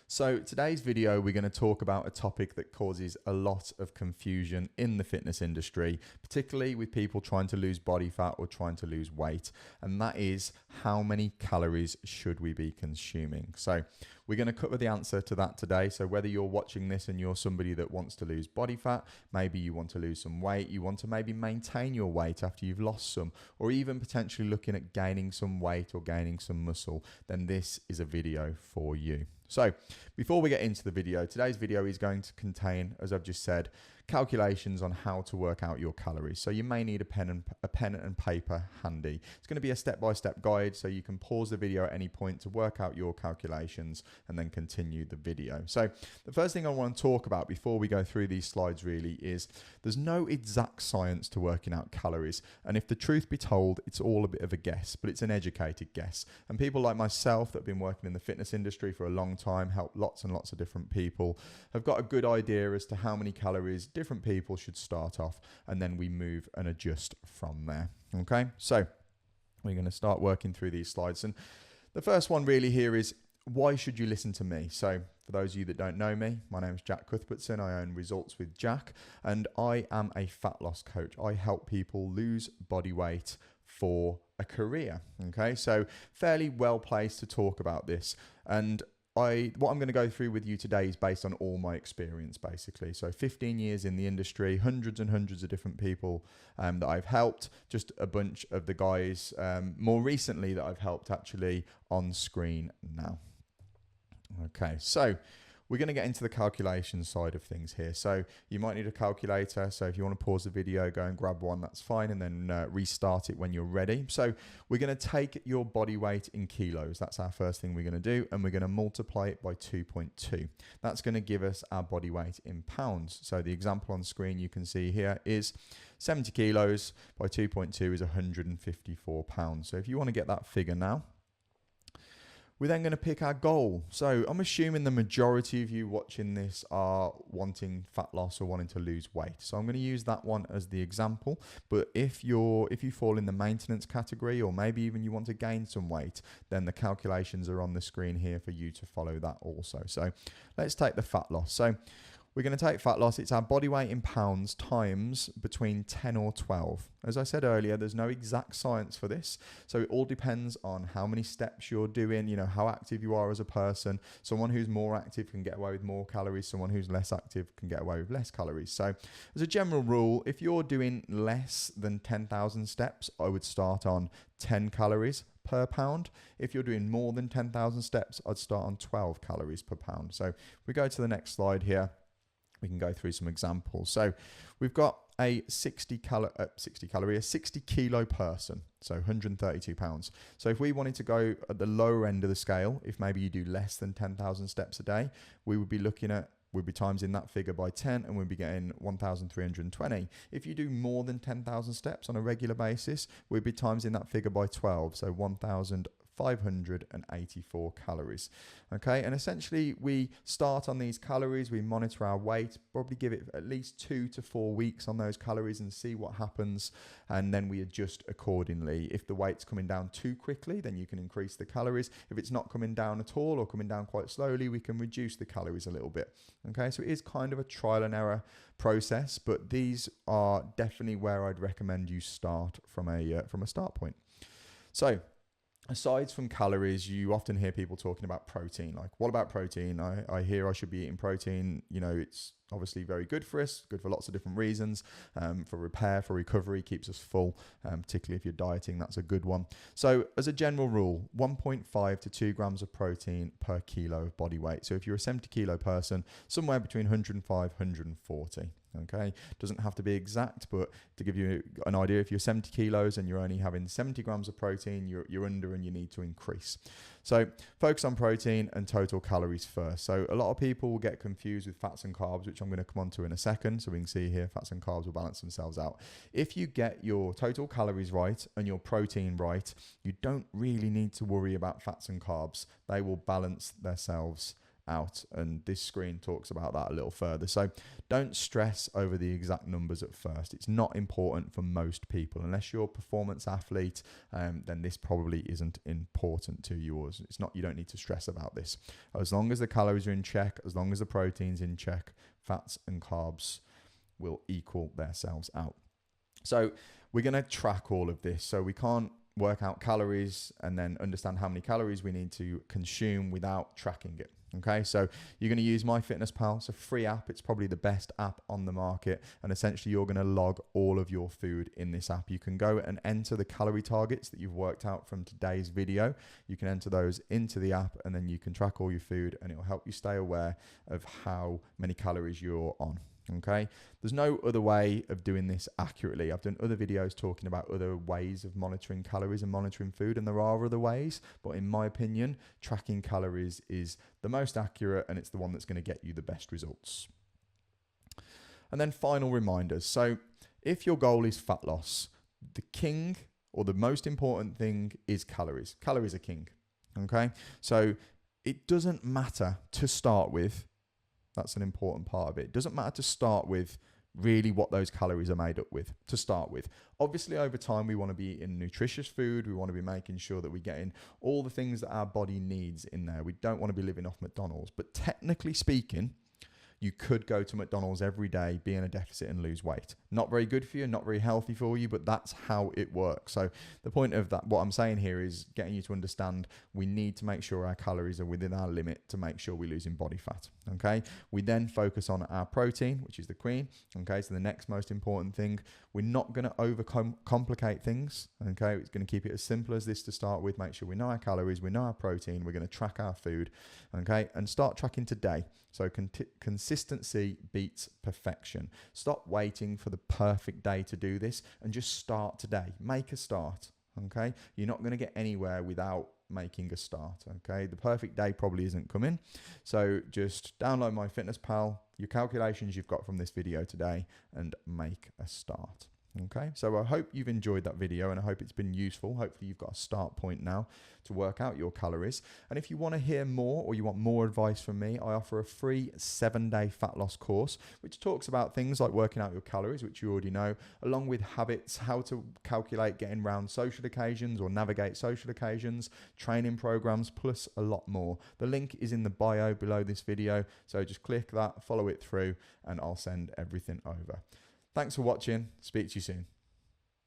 So today's video, we're going to talk about a topic that causes a lot of confusion in the fitness industry, particularly with people trying to lose body fat or trying to lose weight. And that is, how many calories should we be consuming? So we're going to cover the answer to that today. So whether you're watching this and you're somebody that wants to lose body fat, maybe you want to lose some weight, you want to maybe maintain your weight after you've lost some, or even potentially looking at gaining some weight or gaining some muscle, then this is a video for you. So before we get into the video, today's video is going to contain, as I've just said, calculations on how to work out your calories. So you may need a pen and paper handy. It's going to be a step-by-step guide, so you can pause the video at any point to work out your calculations and then continue the video. So the first thing I want to talk about before we go through these slides really is there's no exact science to working out calories. And if the truth be told, it's all a bit of a guess, but it's an educated guess. And people like myself that have been working in the fitness industry for a long time, helped lots and lots of different people, have got a good idea as to how many calories different people should start off, and then we move and adjust from there. Okay, so we're going to start working through these slides, and the first one really here is, why should you listen to me? So for those of you that don't know me, my name is Jack Cuthbertson. I own Results with Jack, and I am a fat loss coach. I help people lose body weight for a career. Okay, so fairly well placed to talk about this. And what I'm going to go through with you today is based on all my experience, basically. So 15 years in the industry, hundreds and hundreds of different people that I've helped, just a bunch of the guys more recently that I've helped actually on screen now. Okay, so we're going to get into the calculation side of things here. So you might need a calculator. So if you want to pause the video, go and grab one, that's fine. And then restart it when you're ready. So we're going to take your body weight in kilos. That's our first thing we're going to do. And we're going to multiply it by 2.2. That's going to give us our body weight in pounds. So the example on screen you can see here is 70 kilos by 2.2 is 154 pounds. So if you want to get that figure now, we're then going to pick our goal. So I'm assuming the majority of you watching this are wanting fat loss or wanting to lose weight. So I'm going to use that one as the example. But if you fall in the maintenance category, or maybe even you want to gain some weight, then the calculations are on the screen here for you to follow that also. So let's take the fat loss. So we're going to take fat loss. It's our body weight in pounds times between 10 or 12. As I said earlier, there's no exact science for this. So it all depends on how many steps you're doing, how active you are as a person. Someone who's more active can get away with more calories. Someone who's less active can get away with less calories. So as a general rule, if you're doing less than 10,000 steps, I would start on 10 calories per pound. If you're doing more than 10,000 steps, I'd start on 12 calories per pound. So we go to the next slide here. We can go through some examples. So we've got a 60 kilo person, so 132 pounds. So if we wanted to go at the lower end of the scale, if maybe you do less than 10,000 steps a day, we'd be timesing that figure by 10, and we'd be getting 1,320. If you do more than 10,000 steps on a regular basis, we'd be timesing that figure by 12, so 1,584 calories. Okay, and essentially we start on these calories, we monitor our weight, probably give it at least 2 to 4 weeks on those calories and see what happens, and then we adjust accordingly. If the weight's coming down too quickly, then you can increase the calories. If it's not coming down at all or coming down quite slowly, we can reduce the calories a little bit. Okay, so it is kind of a trial and error process, but these are definitely where I'd recommend you start from a start point. So aside from calories, you often hear people talking about protein. Like, what about protein? I hear I should be eating protein. It's obviously very good for us, good for lots of different reasons, for repair, for recovery, keeps us full, particularly if you're dieting, that's a good one. So as a general rule, 1.5 to 2 grams of protein per kilo of body weight. So if you're a 70 kilo person, somewhere between 105, 140. Okay, doesn't have to be exact, but to give you an idea, if you're 70 kilos and you're only having 70 grams of protein, you're under and you need to increase. So focus on protein and total calories first. So a lot of people will get confused with fats and carbs, which I'm going to come on to in a second. So we can see here, fats and carbs will balance themselves out. If you get your total calories right and your protein right, you don't really need to worry about fats and carbs. They will balance themselves out. And this screen talks about that a little further. So don't stress over the exact numbers at first. It's not important for most people. Unless you're a performance athlete, then this probably isn't important to you. Or it's not, you don't need to stress about this. As long as the calories are in check, as long as the protein's in check, fats and carbs will equal themselves out. So we're going to track all of this. So we can't work out calories and then understand how many calories we need to consume without tracking it. Okay, so you're going to use MyFitnessPal. It's a free app. It's probably the best app on the market. And essentially, you're going to log all of your food in this app. You can go and enter the calorie targets that you've worked out from today's video. You can enter those into the app, and then you can track all your food, and it will help you stay aware of how many calories you're on. Okay, there's no other way of doing this accurately. I've done other videos talking about other ways of monitoring calories and monitoring food, and there are other ways, but in my opinion, tracking calories is the most accurate, and it's the one that's going to get you the best results. And then final reminders. So if your goal is fat loss, the king or the most important thing is calories. Calories are king. Okay, so it doesn't matter to start with. That's an important part of it. It doesn't matter to start with really what those calories are made up with, to start with. Obviously, over time, we want to be eating nutritious food. We want to be making sure that we're getting all the things that our body needs in there. We don't want to be living off McDonald's. But technically speaking, you could go to McDonald's every day, be in a deficit and lose weight. Not very good for you, not very healthy for you, but that's how it works. So the point of that, what I'm saying here is getting you to understand we need to make sure our calories are within our limit to make sure we're losing body fat. Okay. We then focus on our protein, which is the queen. Okay. So the next most important thing, we're not going to overcomplicate things. Okay. It's going to keep it as simple as this to start with. Make sure we know our calories, we know our protein, we're going to track our food. Okay. And start tracking today. So consistency beats perfection. Stop waiting for the perfect day to do this and just start today. Make a start, okay? You're not going to get anywhere without making a start, okay? The perfect day probably isn't coming. So just download MyFitnessPal, your calculations you've got from this video today, and make a start. Okay, so I hope you've enjoyed that video and I hope it's been useful. Hopefully you've got a start point now to work out your calories. And if you want to hear more or you want more advice from me, I offer a free 7-day fat loss course, which talks about things like working out your calories, which you already know, along with habits, how to calculate getting around social occasions or navigate social occasions, training programs, plus a lot more. The link is in the bio below this video. So just click that, follow it through, and I'll send everything over. Thanks for watching. Speak to you soon.